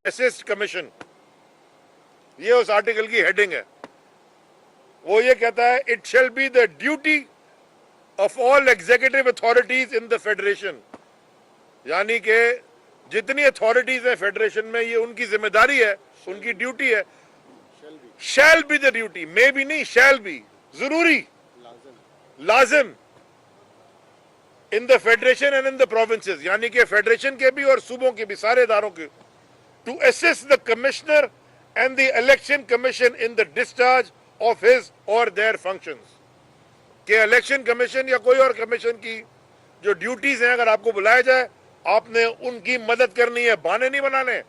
Assist commission, ये उस article की हेडिंग है। वो ये कहता है, it shall be the duty of all executive authorities in the federation, यानी कि जितनी अथॉरिटीज है फेडरेशन में, ये उनकी जिम्मेदारी है, उनकी ड्यूटी है। शैल बी द ड्यूटी, मे भी नहीं, शैल बी, जरूरी, लाजिम, in the federation and in the provinces, यानी कि फेडरेशन के भी और सूबों के भी, सारे इदारों के, to assist the commissioner and the election commission in the discharge of his और देयर फंक्शंस, कि इलेक्शन कमीशन या कोई और कमीशन की जो ड्यूटीज हैं, अगर आपको बुलाया जाए, आपने उनकी मदद करनी है, बहाने नहीं बनाने।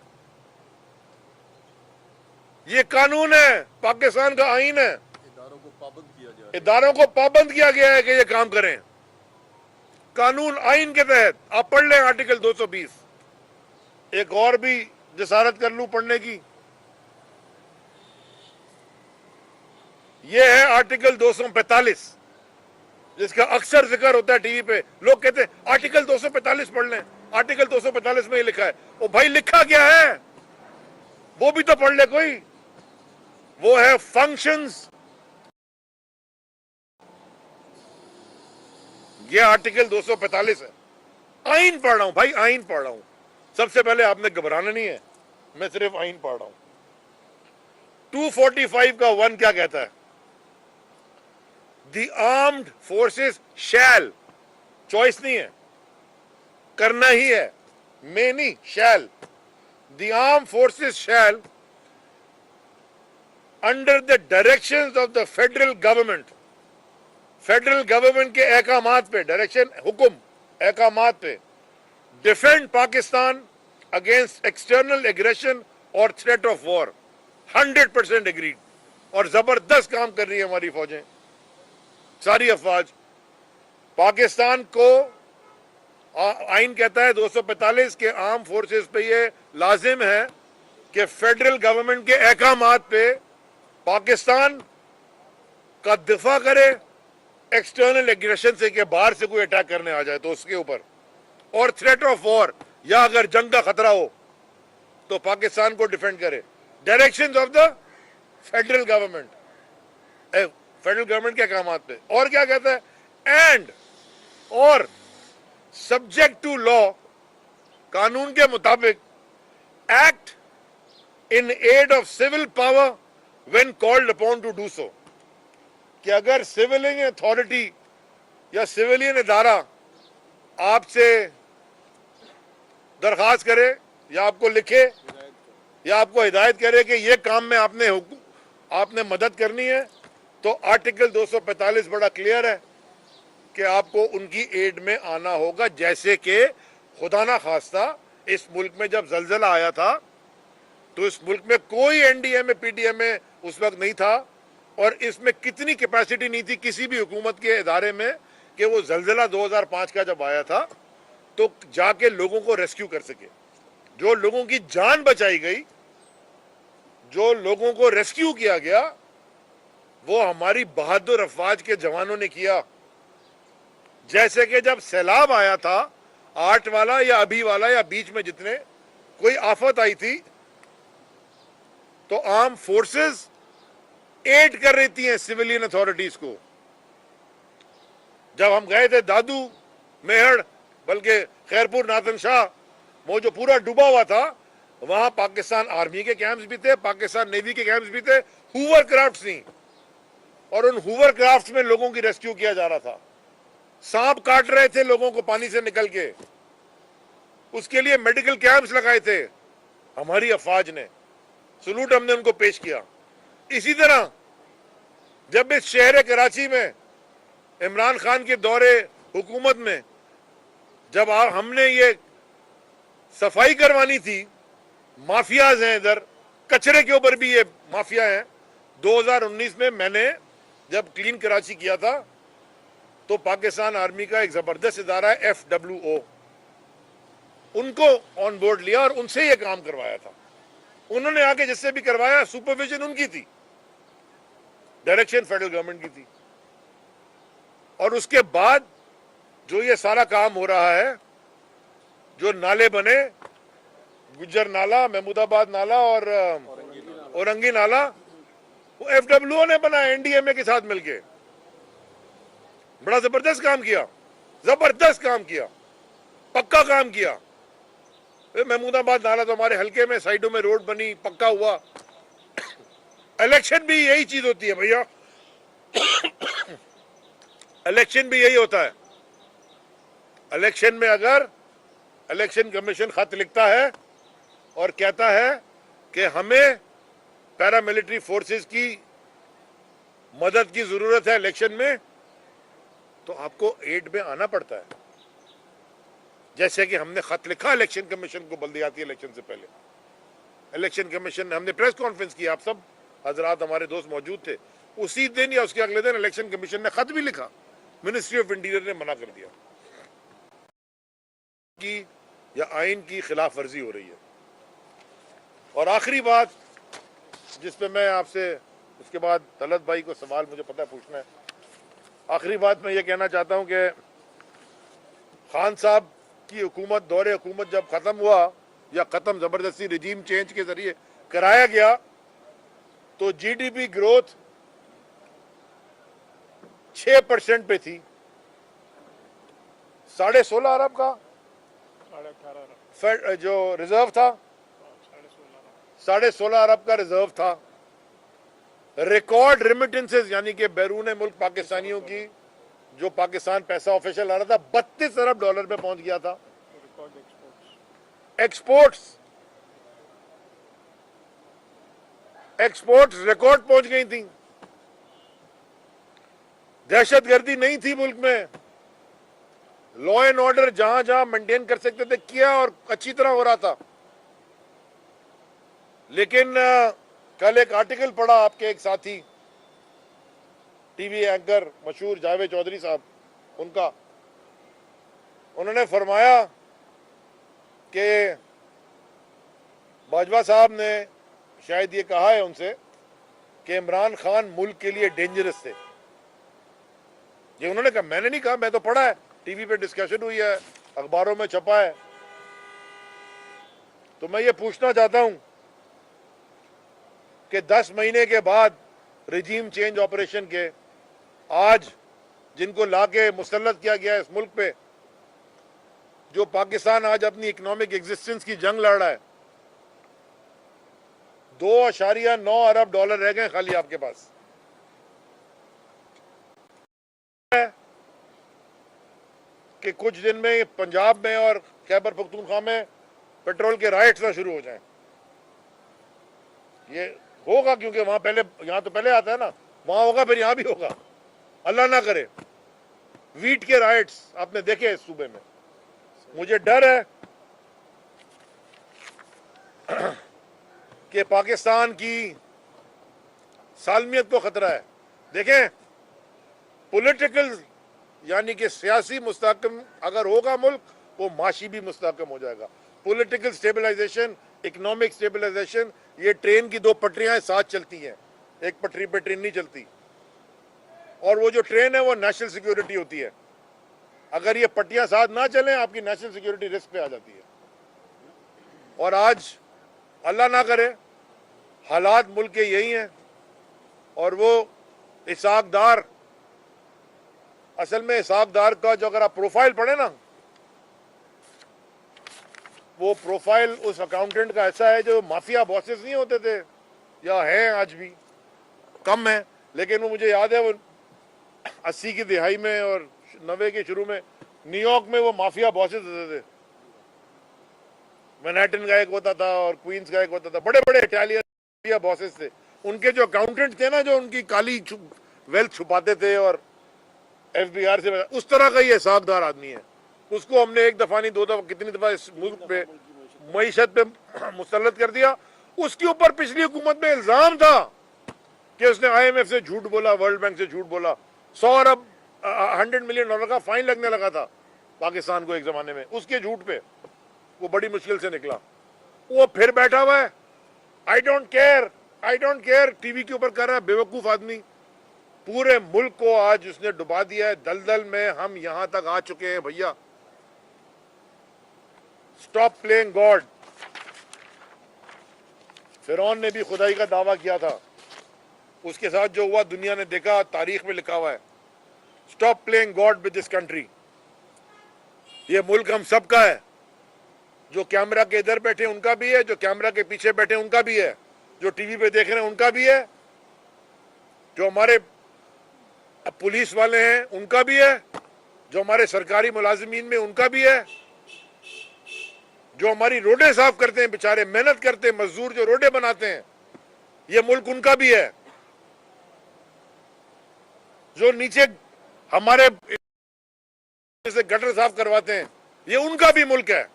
ये कानून है, पाकिस्तान का आईन है, इदारों को पाबंद किया गया है कि ये काम करें, कानून आईन के तहत। आप पढ़ लें आर्टिकल 220। एक और भी जसारत कर लूं पढ़ने की, ये है आर्टिकल 245, जिसका अक्सर जिक्र होता है टीवी पे। लोग कहते हैं आर्टिकल 245 पढ़ लें, आर्टिकल 245 में ये लिखा है। ओ भाई, लिखा क्या है वो भी तो पढ़ ले कोई। वो है फंक्शंस, ये आर्टिकल 245 है। आइन पढ़ रहा हूं भाई, आइन पढ़ रहा हूं। सबसे पहले आपने घबराना नहीं है, मैं सिर्फ आइन पढ़ रहा हूं। 245 का 1 क्या कहता है? The armed forces shall, choice नहीं है, करना ही है, मे नहीं, shall. The arm forces shall under the directions of the federal government, federal government के अहकामात पे, डायरेक्शन, हुक्म, अहकामात पे, defend Pakistan against external aggression और थ्रेट ऑफ वॉर। 100% एग्रीड। और जबरदस्त काम कर रही है हमारी फौजें, सारी अफवाज। पाकिस्तान को आइन कहता है 245 के आर्म फोर्सेस पे ये लाजिम है कि फेडरल गवर्नमेंट के अहकामात पे पाकिस्तान का दिफा करे एक्सटर्नल एग्रेशन से, कि बाहर से कोई अटैक करने आ जाए तो उसके ऊपर, और थ्रेट ऑफ वॉर, या अगर जंग का खतरा हो तो पाकिस्तान को डिफेंड करे। Directions of the federal government, federal government के अहकामात पे। और क्या कहता है? एंड और सब्जेक्ट टू लॉ, कानून के मुताबिक, act in aid of civil power when called upon to do so, कि अगर सिविलियन अथॉरिटी या सिविलियन इदारा आपसे दरखास्त करे या आपको लिखे या आपको हिदायत करे कि ये काम में आपने मदद करनी है, तो आर्टिकल 245 बड़ा क्लियर है कि आपको उनकी एड में आना होगा। जैसे कि खुदा ना खास्ता इस मुल्क में जब जलजला आया था तो इस मुल्क में कोई एनडीएमए पीडीएमए उस वक्त नहीं था, और इसमें कितनी कैपेसिटी नहीं थी किसी भी हुकूमत के इदारे में कि वो जलजला 2005 का जब आया था तो जाके लोगों को रेस्क्यू कर सके। जो लोगों की जान बचाई गई, जो लोगों को रेस्क्यू किया गया, वो हमारी बहादुर अफवाज के जवानों ने किया। जैसे कि जब सैलाब आया था, 8 वाला या अभी वाला या बीच में जितने कोई आफत आई थी, तो आर्म फोर्सेस एड कर रही थी सिविलियन अथॉरिटीज को। जब हम गए थे दादू, मेहड़, बल्कि खैरपुर, नाथन शाह, वो जो पूरा डूबा हुआ था, वहां पाकिस्तान आर्मी के कैंप्स भी थे, पाकिस्तान नेवी के कैंप्स भी थे, हूवर क्राफ्ट्स थी, और उन हूवर क्राफ्ट्स में लोगों की रेस्क्यू किया जा रहा था। सांप काट रहे थे लोगों को पानी से निकल के, उसके लिए मेडिकल कैंप्स लगाए थे हमारी अफवाज ने। सलूट हमने उनको पेश किया। इसी तरह जब इस शहर कराची में इमरान खान के दौरे हुकूमत में जब हमने ये सफाई करवानी थी, माफियाज हैं इधर, कचरे के ऊपर भी ये माफिया हैं। 2019 में मैंने जब क्लीन कराची किया था तो पाकिस्तान आर्मी का एक जबरदस्त इदारा है FWO, उनको ऑन बोर्ड लिया और उनसे ये काम करवाया था। उन्होंने आके जिससे भी करवाया, सुपरविजन उनकी थी, डायरेक्शन फेडरल गवर्नमेंट की थी। और उसके बाद जो ये सारा काम हो रहा है, जो नाले बने, गुज्जर नाला, महमूदाबाद नाला और औरंगी नाला वो एफडब्ल्यूओ ने बनाया एनडीएमए के साथ मिलके। बड़ा जबरदस्त काम किया, जबरदस्त काम किया, पक्का काम किया। महमूदाबाद नाला तो हमारे हल्के में साइडों में रोड बनी, पक्का हुआ। इलेक्शन भी यही चीज होती है भैया, इलेक्शन भी यही होता है। इलेक्शन में अगर इलेक्शन कमीशन खत लिखता है और कहता है कि हमें पैरामिलिट्री फोर्सेस की मदद की जरूरत है इलेक्शन में, तो आपको एड में आना पड़ता है। जैसे कि हमने खत लिखा इलेक्शन कमीशन को बल्दियाती इलेक्शन से पहले। इलेक्शन कमीशन, हमने प्रेस कॉन्फ्रेंस की, आप सब हजरात हमारे दोस्त मौजूद थे। उसी दिन या उसके अगले दिन इलेक्शन कमीशन ने खत भी लिखा, मिनिस्ट्री ऑफ इंटीरियर ने मना कर दिया कि या आइन की खिलाफ वर्जी हो रही है। और आखिरी बात जिस पे मैं आपसे, उसके बाद तलत भाई को सवाल मुझे पता है पूछना है, आखिरी बात मैं ये कहना चाहता हूं कि खान साहब की हुकूमत, दौरे हुकूमत जब खत्म हुआ या खत्म जबरदस्ती रिजीम चेंज के जरिए कराया गया, तो जीडीपी ग्रोथ 6% पे थी। 16.5 अरब का 18 जो रिजर्व था, 16.5 अरब का रिजर्व था। रिकॉर्ड रेमिटेंसेस यानी कि बैरून मुल्क पाकिस्तानियों की जो पाकिस्तान पैसा ऑफिशियल आ रहा था, 32 अरब डॉलर पे पहुंच गया था। एक्सपोर्ट्स रिकॉर्ड पहुंच गई थी। दहशतगर्दी नहीं थी मुल्क में, लॉ एंड ऑर्डर जहां जहां मेंटेन कर सकते थे किया और अच्छी तरह हो रहा था। लेकिन कल एक आर्टिकल पढ़ा आपके एक साथी टीवी एंकर मशहूर जावेद चौधरी साहब, उनका, उन्होंने फरमाया कि बाजवा साहब ने शायद ये कहा है उनसे कि इमरान खान मुल्क के लिए डेंजरस थे। ये उन्होंने कहा, मैंने नहीं कहा, मैं तो पढ़ा है, टीवी पे डिस्कशन हुई है, अखबारों में छपा है। तो मैं ये पूछना चाहता हूं कि 10 महीने के बाद रिजीम चेंज ऑपरेशन के आज जिनको लाके मुसल्लत किया गया है इस मुल्क पे, जो पाकिस्तान आज अपनी इकोनॉमिक एग्जिस्टेंस की जंग लड़ रहा है, 2.9 अरब डॉलर रह गए खाली आपके पास। कि कुछ दिन में पंजाब में और खैबर पख्तूनख्वा में पेट्रोल के राइट्स ना शुरू हो जाएं। ये होगा क्योंकि वहां पहले, यहां तो पहले आता है ना, वहां होगा फिर यहां भी होगा, अल्लाह ना करे। वीट के राइट्स आपने देखे इस सूबे में। मुझे डर है कि पाकिस्तान की सालमियत को खतरा है। देखें, पॉलिटिकल यानी कि सियासी मुस्तहकम अगर होगा मुल्क, वो माशी भी मुस्तहकम हो जाएगा। पॉलिटिकल स्टेबलाइजेशन, इकोनॉमिक स्टेबलाइजेशन, ये ट्रेन की 2 पटरियां साथ चलती हैं, एक पटरी पे ट्रेन नहीं चलती। और वो जो ट्रेन है वो नेशनल सिक्योरिटी होती है। अगर ये पट्टियां साथ ना चलें, आपकी नेशनल सिक्योरिटी रिस्क पे आ जाती है। और आज अल्लाह ना करे हालात मुल्क के यही हैं। और वो इसाकदार, असल में इसाकदार का जो अगर आप प्रोफाइल पढ़े ना, वो प्रोफाइल उस अकाउंटेंट का ऐसा है जो माफिया बॉसेस नहीं होते थे, या हैं आज भी, कम है, लेकिन वो मुझे याद है वो 80 की दिहाई में और 90 के शुरू में न्यूयॉर्क में वो माफिया बॉसेस होते थे। मैनहट्टन का एक होता था और क्वींस का एक होता था, बड़े बड़े इटालियन माफिया बॉसेस थे। उनके जो अकाउंटेंट थे ना, जो उनकी काली वेल्थ छुपाते थे और एफबीआर से, उस तरह का ये साखदार आदमी है। उसको हमने 1 दफा नहीं 2 दफा, कितनी दफा इस मुल्क पे मईशत पे मुसल्लत कर दिया। उसके ऊपर पिछली हुकूमत में इल्जाम था कि उसने IMF से झूठ बोला, वर्ल्ड बैंक से झूठ बोला। 100 अरब $100 मिलियन का फाइन लगने लगा था पाकिस्तान को एक जमाने में, उसके झूठ पे वो बड़ी मुश्किल से निकला। वो फिर बैठा हुआ है, आई डोंट केयर, टीवी के ऊपर कर रहा है, बेवकूफ आदमी। पूरे मुल्क को आज उसने डुबा दिया है दलदल में। हम यहां तक आ चुके हैं भैया। Stop playing God. फिरौन ने भी खुदाई का दावा किया था, उसके साथ जो हुआ दुनिया ने देखा, तारीख में लिखा हुआ है। Stop playing God with this country. ये मुल्क हम सबका है, जो कैमरा के इधर बैठे उनका भी है, जो कैमरा के पीछे बैठे उनका भी है, जो टीवी पे देख रहे हैं उनका भी है, जो हमारे पुलिस वाले हैं उनका भी है, जो हमारे सरकारी मुलाजिमीन में उनका भी है, जो हमारी रोडें साफ करते हैं, बेचारे मेहनत करते हैं, मजदूर जो रोडें बनाते हैं, ये मुल्क उनका भी है। जो नीचे हमारे से गटर साफ करवाते हैं, ये उनका भी मुल्क है,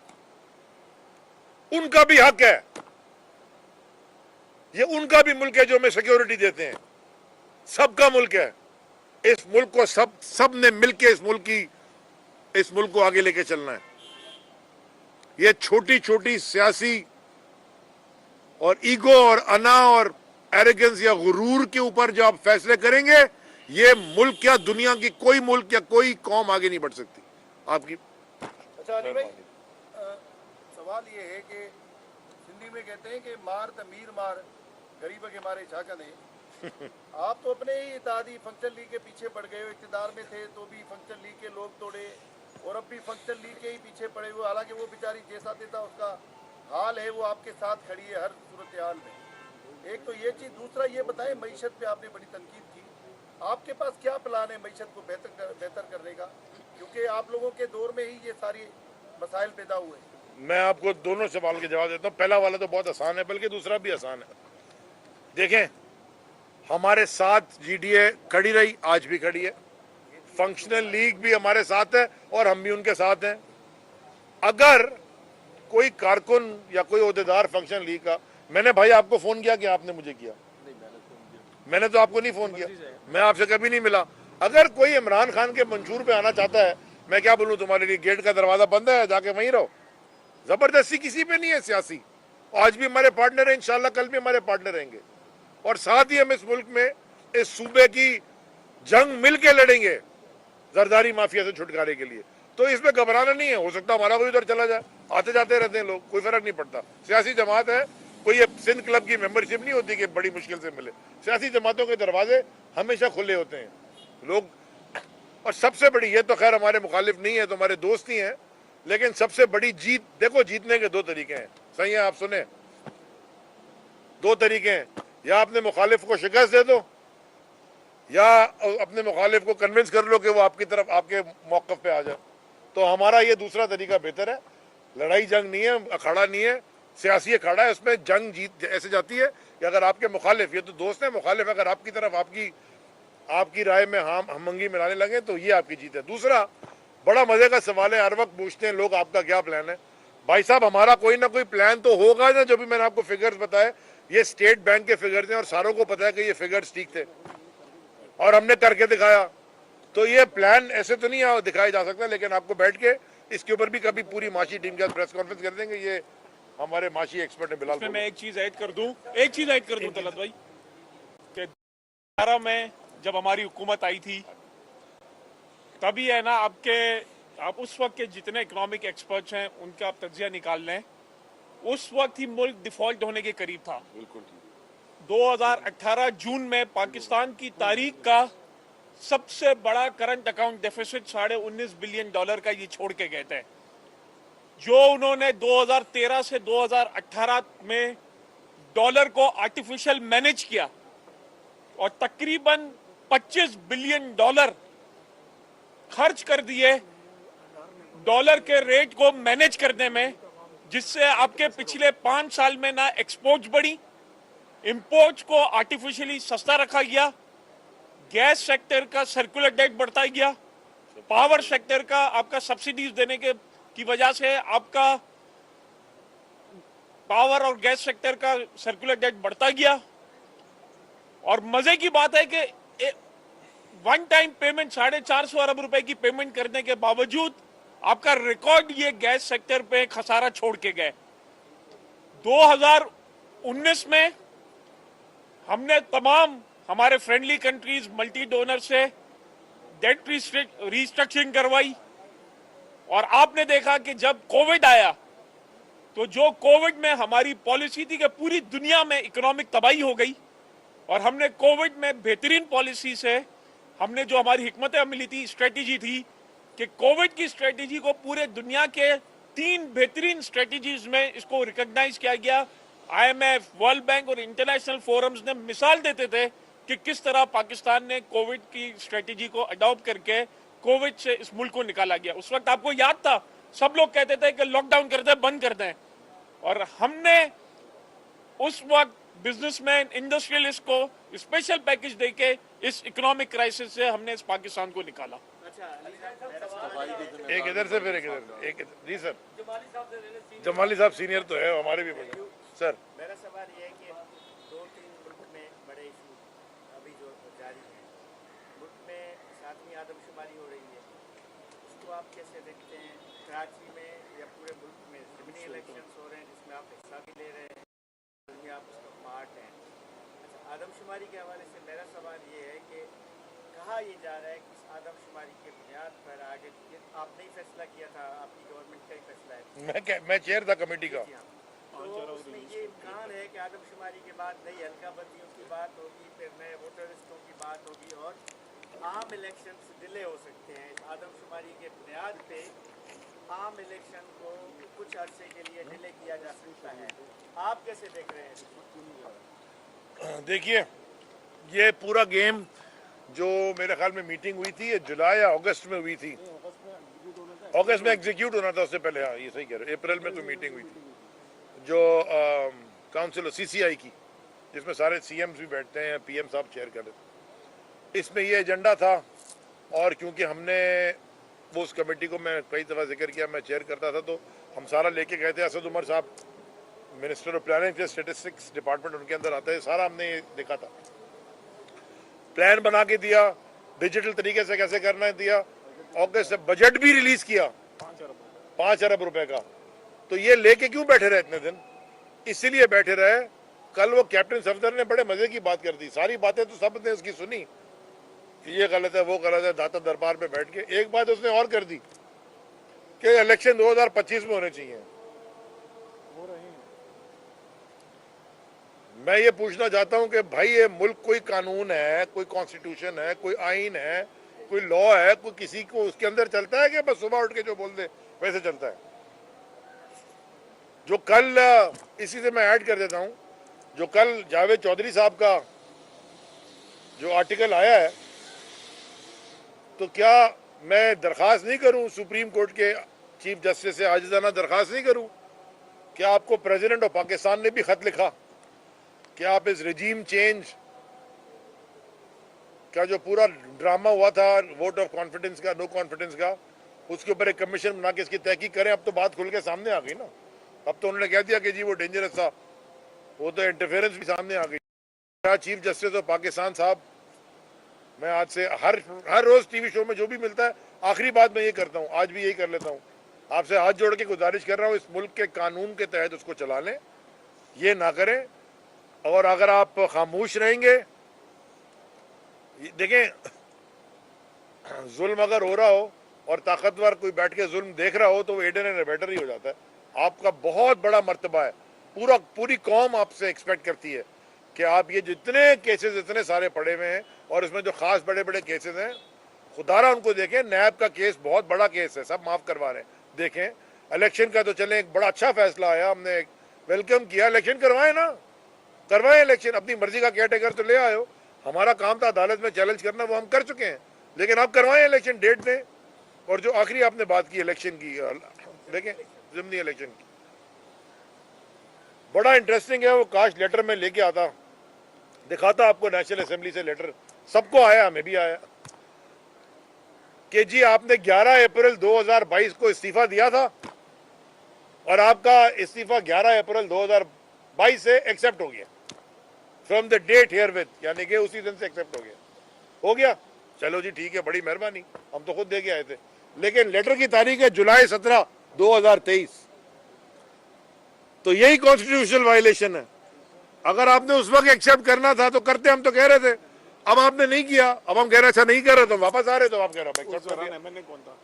उनका भी हक है, ये उनका भी मुल्क है जो हमें सिक्योरिटी देते हैं, सबका मुल्क है। इस मुल्क को सब ने मिलकर इस मुल्क को आगे लेके चलना है। ये छोटी छोटी सियासी और ईगो और अना और एरोगेंस या गुरूर के ऊपर जो आप फैसले करेंगे, ये मुल्क या दुनिया की कोई मुल्क या कोई कौम आगे नहीं बढ़ सकती आपकी। अच्छा अली भाई, सवाल ये है कि हिंदी में कहते हैं कि मार तमीर मार गरीब के मारे झाका नहीं। आप तो अपने ही इत्तेहादी फंक्शन लीग के पीछे पड़ गए हो, इक़्तिदार में थे तो भी फंक्शन लीग के लोग तोड़े और अब भी फंक्शन लीग के ही पीछे पड़े हुए, हालांकि वो बेचारी जैसा देता उसका हाल है, वो आपके साथ खड़ी है हर सूरत हाल में। एक तो ये चीज़, दूसरा ये बताएं, मईशत पे आपने बड़ी तनकीद की, आपके पास क्या प्लान है मईशत को बेहतर करने का, क्योंकि आप लोगों के दौर में ही ये सारी मसाइल पैदा हुए। मैं आपको दोनों सवाल के जवाब देता हूँ। पहला वाला तो बहुत आसान है, बल्कि दूसरा भी आसान है। देखें, हमारे साथ जीडीए खड़ी रही, आज भी खड़ी है, फंक्शनल लीग भी हमारे साथ है और हम भी उनके साथ हैं। अगर कोई कारकुन या कोई ओहदेदार फंक्शन लीग का, मैंने भाई आपको फोन किया कि आपने मुझे किया? मैंने तो आपको नहीं फोन किया, मैं आपसे कभी नहीं मिला। अगर कोई इमरान खान के मंशूर पे आना चाहता है, मैं क्या बोलूं तुम्हारे लिए, गेट का दरवाजा बंद है, जाके वहीं रहो। जबरदस्ती किसी पे नहीं है सियासी। आज भी हमारे पार्टनर हैं, इंशाल्लाह कल भी हमारे पार्टनर रहेंगे, और साथ ही हम इस मुल्क में इस सूबे की जंग मिल के लड़ेंगे जरदारी माफिया से छुटकारे के लिए। तो इसमें घबराना नहीं है। हो सकता हमारा कोई उधर चला जाए, आते जाते रहते हैं लोग, कोई फर्क नहीं पड़ता। सियासी जमात है, कोई ये सिंध क्लब की मेंबरशिप नहीं होती कि बड़ी मुश्किल से मिले। सियासी जमातों के दरवाजे हमेशा खुले होते हैं लोग। और सबसे बड़ी, ये तो खैर हमारे मुखालिफ नहीं है, तो हमारे दोस्त ही हैं, लेकिन सबसे बड़ी जीत, देखो जीतने के दो तरीके हैं, सही है, आप सुने, दो तरीके हैं, या अपने मुखालिफ को शिकस्त दे दो, या अपने मुखालिफ को कन्विंस कर लो कि वो आपकी तरफ, आपके मौक़िफ़ पे आ जाए। तो हमारा ये दूसरा तरीका बेहतर है। लड़ाई जंग नहीं है, अखाड़ा नहीं है, सियासी अखाड़ा है, उसमें जंग जीत ऐसे जाती है कि अगर आपके मुखालिफ, ये तो दोस्त है, मुखालिफ अगर आपकी तरफ आपकी राय में हमंगी मिलाने लगे तो ये आपकी जीत है। दूसरा बड़ा मजे का सवाल है, हर वक्त पूछते हैं लोग आपका क्या प्लान है। भाई साहब, हमारा कोई ना कोई प्लान तो होगा ना। जो भी मैंने आपको फिगर्स बताए, ये स्टेट बैंक के फिगर्स हैं और सारों को पता है कि ये फिगर्स ठीक थे और हमने करके दिखाया। तो ये प्लान ऐसे तो नहीं दिखाया जा सकता, लेकिन आपको बैठ के इसके ऊपर भी कभी पूरी माशी टीम के साथ प्रेस कॉन्फ्रेंस कर देंगे। ये हमारे माशी एक्सपर्ट है बिलाल। मैं एक चीज ऐड कर दूं तलत भाई, कि 2018 में जब हमारी हुकूमत आई थी, तभी है ना, आप उस वक्त के जितने इकोनॉमिक एक्सपर्ट्स हैं उनका आप तज्जिया निकाल लें, उस वक्त ही मुल्क डिफॉल्ट होने के करीब था। बिल्कुल 2018 जून में पाकिस्तान की तारीख का सबसे बड़ा करंट अकाउंट डेफिसिट $19.5 बिलियन का ये छोड़ के गए थे। जो उन्होंने 2013 से 2018 में डॉलर को आर्टिफिशियल मैनेज किया और तकरीबन $25 बिलियन खर्च कर दिए डॉलर के रेट को मैनेज करने में, जिससे आपके पिछले 5 साल में ना एक्सपोर्ट्स बढ़ी, इंपोर्ट्स को आर्टिफिशियली सस्ता रखा गया, गैस सेक्टर का सर्कुलर डेट बढ़ता गया, पावर सेक्टर का आपका सब्सिडीज देने की वजह से आपका पावर और गैस सेक्टर का सर्कुलर डेट बढ़ता गया। और मजे की बात है कि वन टाइम पेमेंट 450 अरब रुपए की पेमेंट करने के बावजूद आपका रिकॉर्ड ये गैस सेक्टर पे खसारा छोड़ के गए। 2019 में हमने तमाम हमारे फ्रेंडली कंट्रीज, मल्टी डोनर से डेट रिस्ट्रक्चरिंग करवाई, और आपने देखा कि जब कोविड आया तो जो कोविड में हमारी पॉलिसी थी कि पूरी दुनिया में इकोनॉमिक तबाही हो गई, और हमने कोविड में बेहतरीन पॉलिसी से हमने जो हमारी हिकमत मिली थी, स्ट्रेटेजी थी कि कोविड की स्ट्रेटेजी को पूरे दुनिया के 3 बेहतरीन स्ट्रेटेजीज में इसको रिकॉग्नाइज किया गया। आईएमएफ, वर्ल्ड बैंक और इंटरनेशनल फोरम्स ने मिसाल देते थे कि किस तरह पाकिस्तान ने कोविड की स्ट्रेटेजी को अडॉप्ट करके कोविड से इस मुल्क को निकाला गया। उस वक्त आपको याद था, सब लोग कहते थे कि लॉकडाउन कर दें, बंद कर दें, और हमने उस वक्त बिजनेसमैन, इंडस्ट्रियलिस्ट को स्पेशल पैकेज देके इस इकोनॉमिक क्राइसिस से हमने इस पाकिस्तान को निकाला। एक इधर से फिर एक इधर से, एक जी सर। जमाली साहब सीनियर तो है, हमारे भी बड़े सर। मेरा सवाल ये है कि 2-3 मुल्क में बड़े इशू अभी जो जारी हैं, मुल्क में 7वीं आदमशुमारी हो रही है, उसको आप कैसे देखते हैं? कराची में या पूरे मुल्क में ज़मीनी इलेक्शंस हो रहे हैं जिसमें आप हिस्सा भी ले रहे हैं, जिसमें आप उसका पार्ट हैं। अच्छा, आदमशुमारी के हवाले से मेरा सवाल ये है कि कहा ये जा रहा है कि इस आदमशुमारी के बुनियाद पर आगे आपने ही फैसला किया था, आपकी गवर्नमेंट का ही फैसला है, मैं चेयर था कमेटी का। तो उसमें ये इम्कान है कि आदमशुमारी के बाद नई हल्का बंदियों की बात होगी, फिर नए वोटर लिस्टों की बात होगी और आम इलेक्शन डिले हो सकते हैं। इस आदमशुमारी के बुनियाद पे आम इलेक्शन को कुछ अरसे के लिए डिले किया जा सकता है। आप कैसे देख रहे हैं? देखिए, ये पूरा गेम जो मेरे ख्याल में मीटिंग हुई थी, ये जुलाई या अगस्त में हुई थी। अगस्त में एग्जीक्यूट होना था, उससे पहले। हाँ, ये सही कह रहे हो, अप्रैल में कोई मीटिंग हुई थी जो काउंसिल सीसीआई की, जिसमें सारे सीएम्स भी बैठते हैं, पीएम साहब चेयर कर रहे थे। इसमें ये एजेंडा था, और क्योंकि हमने वो उस कमेटी को मैं कई दफ़ा जिक्र किया, मैं चेयर करता था, तो हम सारा लेके गए थे। असद उमर साहब मिनिस्टर ऑफ प्लानिंग थे, स्टेटिस्टिक्स डिपार्टमेंट उनके अंदर आता है, सारा हमने ये देखा था, प्लान बना के दिया, डिजिटल तरीके से कैसे करना है दिया। अगस्त से बजट भी रिलीज किया 5 अरब रुपए का। तो ये लेके क्यों बैठे रहे इतने दिन? इसीलिए बैठे रहे, कल वो कैप्टन सफदर ने बड़े मजे की बात कर दी, सारी बातें तो सब ने उसकी सुनी, ये गलत है, वो गलत है, दाता दरबार में बैठ के। एक बात उसने और कर दी कि इलेक्शन 2025 में होने चाहिए। मैं ये पूछना चाहता हूं कि भाई, ये मुल्क कोई कानून है, कोई कॉन्स्टिट्यूशन है, कोई आइन है, कोई लॉ है, कोई किसी को उसके अंदर चलता है कि बस सुबह उठ के जो बोल दे वैसे चलता है? जो कल, इसी से मैं ऐड कर देता हूं, जो कल जावेद चौधरी साहब का जो आर्टिकल आया है, तो क्या मैं दरख्वास्त नहीं करूं सुप्रीम कोर्ट के चीफ जस्टिस से, आजिज़ाना दरख्वास्त नहीं करूं? क्या आपको प्रेसिडेंट ऑफ पाकिस्तान ने भी खत लिखा कि आप इस रिजीम चेंज का जो पूरा ड्रामा हुआ था, वोट ऑफ कॉन्फिडेंस का, नो कॉन्फिडेंस का, उसके ऊपर एक कमीशन बना के इसकी तहकीक करें? अब तो बात खुल के सामने आ गई ना। अब तो उन्होंने कह दिया कि जी वो डेंजरस था, वो तो इंटरफेरेंस भी सामने आ गई। चीफ जस्टिस ऑफ पाकिस्तान साहब, मैं आज से हर रोज टीवी शो में जो भी मिलता है, आखिरी बात मैं ये करता हूँ, आज भी यही कर लेता हूँ, आपसे हाथ जोड़ के गुजारिश कर रहा हूँ, इस मुल्क के कानून के तहत उसको चला लें, ये ना करें। और अगर आप खामोश रहेंगे, देखें, जुल्म अगर हो रहा हो और ताकतवर कोई बैठ के जुल्म देख रहा हो, तो वो एडर एंड अबेटर ही हो जाता है। आपका बहुत बड़ा मर्तबा है, पूरी कौम आपसे एक्सपेक्ट करती है कि आप ये जितने केसेस इतने सारे पड़े हुए हैं, और इसमें जो खास बड़े बड़े केसेस हैं, खुदारा उनको देखें। नैब का केस बहुत बड़ा केस है, सब माफ करवा रहे हैं, देखें। इलेक्शन का तो चले, एक बड़ा अच्छा फैसला आया, हमने वेलकम किया, इलेक्शन करवाए ना, करवाए इलेक्शन, अपनी मर्जी का केयरटेकर तो ले आयो। हमारा काम था अदालत में चैलेंज करना, वो हम कर चुके हैं, लेकिन आप करवाएं इलेक्शन, डेट दें। और जो आखिरी आपने बात की इलेक्शन की, देखें ज़िमनी इलेक्शन की, बड़ा इंटरेस्टिंग है। वो काश लेटर में लेके आता, दिखाता आपको, नेशनल असेंबली से लेटर सबको आया, हमें भी आया, कि जी आपने 11 अप्रैल 2022 को इस्तीफा दिया था, और आपका इस्तीफा 11 अप्रैल 2022 से एक्सेप्ट हो गया, from the date herewith, यानी कि उसी दिन से एक्सेप्ट हो गया। चलो जी ठीक है, बड़ी मेहरबानी, हम तो खुद दे के आए थे। लेकिन लेटर की तारीख है जुलाई 17, 2023, तो यही कॉन्स्टिट्यूशनल वायलेशन है। अगर आपने उस वक्त एक्सेप्ट करना था तो करते, हम तो कह रहे थे, अब आपने नहीं किया, अब हम कह रहे अच्छा नहीं कर रहे, तो वापस आ रहे, तो आप कह रहे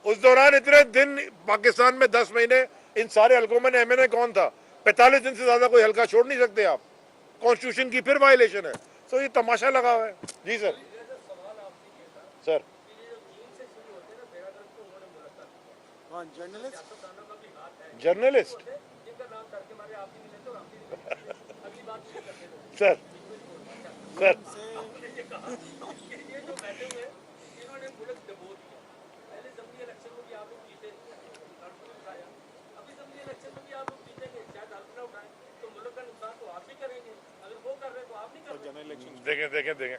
उस दौरान इतने दिन पाकिस्तान में 10 महीने इन सारे हल्कों में एमएनए कौन था? 45 दिन से ज्यादा कोई हल्का छोड़ नहीं सकते आप, कॉन्स्टिट्यूशन की फिर वायलेशन है। तो ये तमाशा लगा हुआ है। जी सर। सर हाँ, जर्नलिस्ट जर्नलिस्ट सर सर देखें देखें देखें,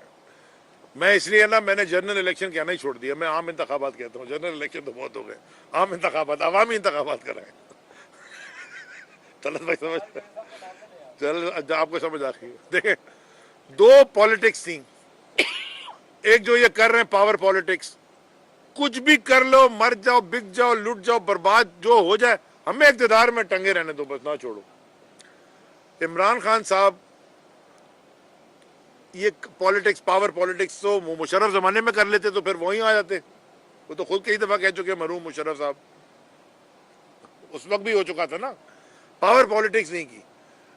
मैं इसलिए ना मैंने जनरल इलेक्शन कहना ही छोड़ दिया, मैं आम इंतखाबात कहता हूँ। जनरल इलेक्शन तो बहुत हो गए, आम इंतखाबात, अवामी इंतखाबात कराएं। तलत भाई समझ, चल आपको समझ आ रही है। देखें, दो पॉलिटिक्स थी, एक जो ये कर रहे हैं पावर पॉलिटिक्स, कुछ भी कर लो, मर जाओ, बिक जाओ, लुट जाओ, बर्बाद जो हो जाए, हमें इक़्तिदार में टंगे रहने दो, बस ना छोड़ो। इमरान खान साहब ये पॉलिटिक्स, पावर पॉलिटिक्स तो मुशर्रफ जमाने में कर लेते तो फिर वहीं आ जाते। वो तो खुद कई दफा कह चुके मरहूम मुशर्रफ साहब, उस वक्त भी हो चुका था ना। पावर पॉलिटिक्स नहीं की,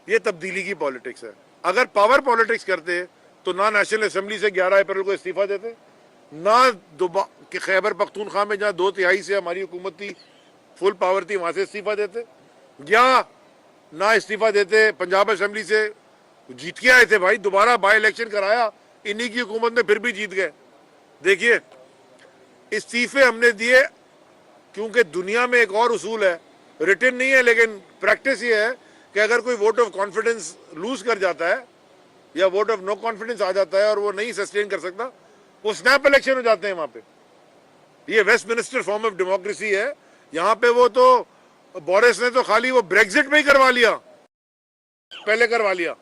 ये तब्दीली की पॉलिटिक्स है। अगर पावर पॉलिटिक्स करते तो ना नेशनल असेंबली से 11 अप्रैल को इस्तीफा देते, ना खैबर पख्तूनख्वा में जहां 2/3 से हमारी हुकूमत थी, फुल पावर थी, वहां से इस्तीफा देते, या ना इस्तीफा देते पंजाब असेंबली से। जीत के आए थे भाई, दोबारा बाई इलेक्शन कराया, इन्हीं की हुकूमत में फिर भी जीत गए। देखिए, इस्तीफे हमने दिए क्योंकि दुनिया में एक और उसूल है, रिटन नहीं है लेकिन प्रैक्टिस ये है कि अगर कोई वोट ऑफ कॉन्फिडेंस लूज कर जाता है या वोट ऑफ नो कॉन्फिडेंस आ जाता है और वो नहीं सस्टेन कर सकता, वो स्नैप इलेक्शन हो जाते हैं वहां पे। ये वेस्टमिनिस्टर फॉर्म ऑफ डेमोक्रेसी है। यहाँ पे वो तो बोरिस ने तो खाली वो ब्रेग्जिट में ही करवा लिया, पहले करवा लिया।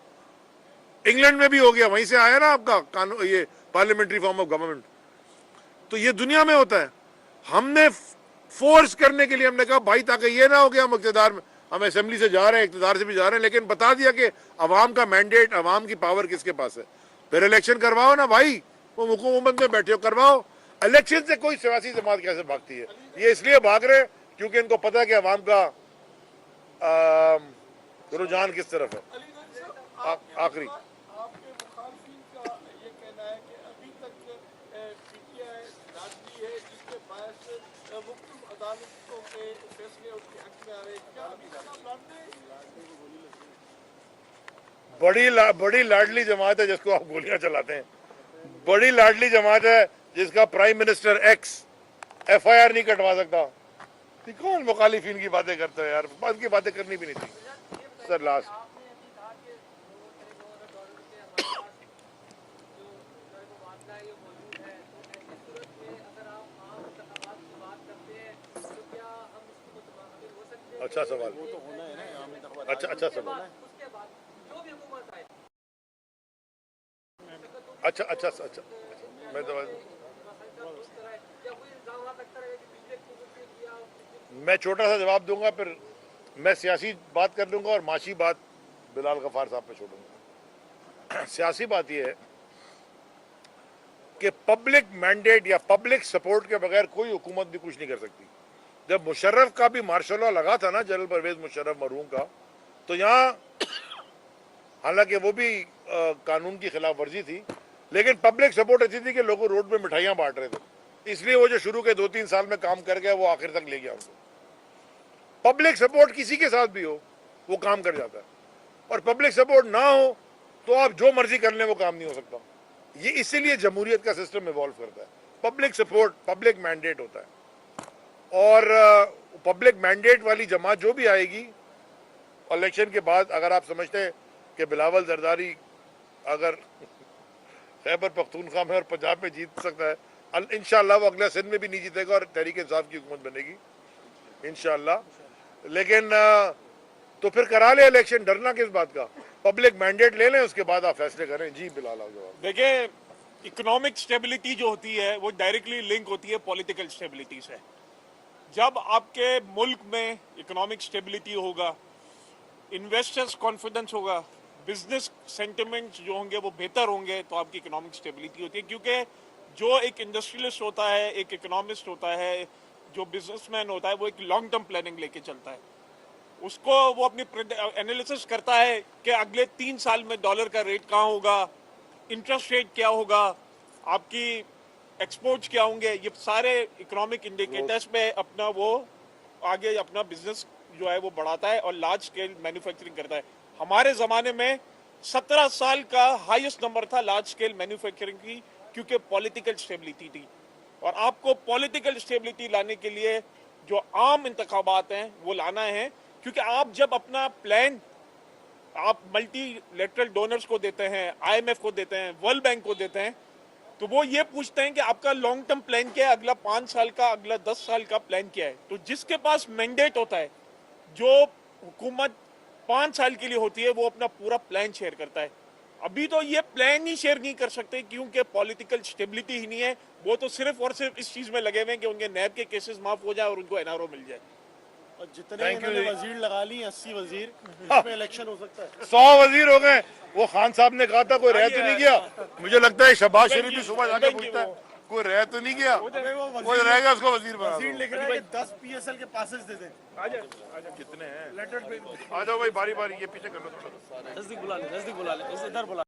इंग्लैंड में भी हो गया, वहीं से आया ना आपका कानून, ये पार्लियामेंट्री फॉर्म ऑफ गवर्नमेंट। तो ये दुनिया में होता है। हमने फोर्स करने के लिए हमने कहा भाई ताकि ये ना हो गया हम इक़्तिदार में, हम असेंबली से जा रहे हैं, इक़्तिदार से भी जा रहे हैं, लेकिन बता दिया कि अवाम का मैंडेट, अवाम की पावर किसके पास है। फिर इलेक्शन करवाओ ना भाई, वो हुकूमत में बैठे हो, करवाओ। इलेक्शन से कोई सियासी जमात कैसे भागती है? ये इसलिए भाग रहे क्योंकि इनको पता है कि अवाम का रुझान किस तरफ है। आखिरी आपके मुखालफिन का ये कहना है कि अभी तक पीटीआई लाडली है जिसके बायस मुख्तलिफ अदालतों के फैसले उनके हक में आ रहे हैं। क्या अभी तक आप बड़ी लाडली जमात है जिसको आप गोलियां चलाते हैं। बड़ी लाडली जमात है जिसका प्राइम मिनिस्टर एक्स FIR नहीं कटवा सकता। कौन मुखालिफिन की बातें करते हो यार, बात की बातें करनी भी नहीं थी। सर लास्ट अच्छा सवाल, अच्छा सवाल, अच्छा मैं तो मैं छोटा सा जवाब दूंगा, फिर मैं सियासी बात कर लूंगा और माशी बात बिलाल गफार साहब पे छोड़ूंगा। सियासी बात यह है कि पब्लिक मैंडेट या पब्लिक सपोर्ट के बगैर कोई हुकूमत भी कुछ नहीं कर सकती। जब मुशर्रफ का भी मार्शल लॉ लगा था ना, जनरल परवेज मुशर्रफ मरहूम का, तो यहाँ हालांकि वो भी कानून की खिलाफ वर्जी थी, लेकिन पब्लिक सपोर्ट ऐसी थी कि लोग रोड पे मिठाइयां बांट रहे थे। इसलिए वो जो शुरू के 2-3 साल में काम कर गया वो आखिर तक ले गया उनको। पब्लिक सपोर्ट किसी के साथ भी हो वो काम कर जाता है, और पब्लिक सपोर्ट ना हो तो आप जो मर्जी कर लें वो काम नहीं हो सकता। ये इसीलिए जमहूरियत का सिस्टम इवॉल्व करता है। पब्लिक सपोर्ट, पब्लिक मैंडेट होता है, और पब्लिक मैंडेट वाली जमात जो भी आएगी इलेक्शन के बाद, अगर आप समझते हैं कि बिलावल जरदारी अगर खैबर पख्तूनख्वा में और पंजाब में जीत सकता है, इंशाअल्लाह वो अगला सिंध में भी नहीं जीतेगा और तहरीक इंसाफ की हुकूमत बनेगी इंशाअल्लाह। लेकिन तो फिर करा ले इलेक्शन, डरना किस बात का? पब्लिक मैंडेट ले लें, उसके बाद आप फैसले करें। जी बिलाल आप जवाब। देखिए, इकोनॉमिक स्टेबिलिटी जो होती है वो डायरेक्टली लिंक होती है पॉलिटिकल स्टेबिलिटी से। जब आपके मुल्क में इकोनॉमिक स्टेबिलिटी होगा, इन्वेस्टर्स कॉन्फिडेंस होगा, बिजनेस सेंटिमेंट्स जो होंगे वो बेहतर होंगे, तो आपकी इकोनॉमिक स्टेबिलिटी होती है। क्योंकि जो एक इंडस्ट्रियलिस्ट होता है, एक इकोनॉमिस्ट होता है, जो बिजनेसमैन होता है, वो एक लॉन्ग टर्म प्लानिंग लेके चलता है। उसको वो अपनी एनालिसिस करता है कि अगले 3 साल में डॉलर का रेट कहाँ होगा, इंटरेस्ट रेट क्या होगा, आपकी एक्सपोर्ट्स क्या होंगे, ये सारे इकोनॉमिक इंडिकेटर्स पे अपना वो आगे अपना बिजनेस जो है वो बढ़ाता है और लार्ज स्केल मैन्युफैक्चरिंग करता है। हमारे ज़माने में 17 साल का हाईएस्ट नंबर था लार्ज स्केल मैन्युफैक्चरिंग की, क्योंकि पॉलिटिकल स्टेबिलिटी थी। और आपको पॉलिटिकल स्टेबिलिटी लाने के लिए जो आम इंतखाबात हैं वो लाना है, क्योंकि आप जब अपना प्लान आप मल्टीलेटरल डोनर्स को देते हैं, आईएमएफ को देते हैं, वर्ल्ड बैंक को देते हैं, तो वो ये पूछते हैं कि आपका लॉन्ग टर्म प्लान क्या है, अगला 5 साल का, अगला 10 साल का प्लान क्या है। तो जिसके पास मैंडेट होता है, जो हुकूमत 5 साल के लिए होती है, वो अपना पूरा प्लान शेयर करता है। अभी तो ये प्लान ही शेयर नहीं कर सकते क्योंकि पॉलिटिकल स्टेबिलिटी ही नहीं है। वो तो सिर्फ और सिर्फ इस चीज में लगे हुए हैं कि उनके नैब के केसेस माफ हो जाए और उनको एनआरओ मिल जाए। और जितने इन्होंने वजीर लगा ली 80 वजीर, इसमें इलेक्शन हो सकता है। 100 वजीर हो गए। वो खान साहब ने कहा था कोई रह तो नहीं गया। मुझे लगता है शहबाज शरीफ भी सुबह जाके पूछता है कोई रह तो नहीं गया, कोई रहेगा उसको वजीर बना वजीर दो। लिख रहा है कि 10 पीएसएल के पासेस दे दें। कितने हैं? आ जाओ भाई, बारी बारी, ये पीछे कर लो। नजदीक बुला ले, इधर बुला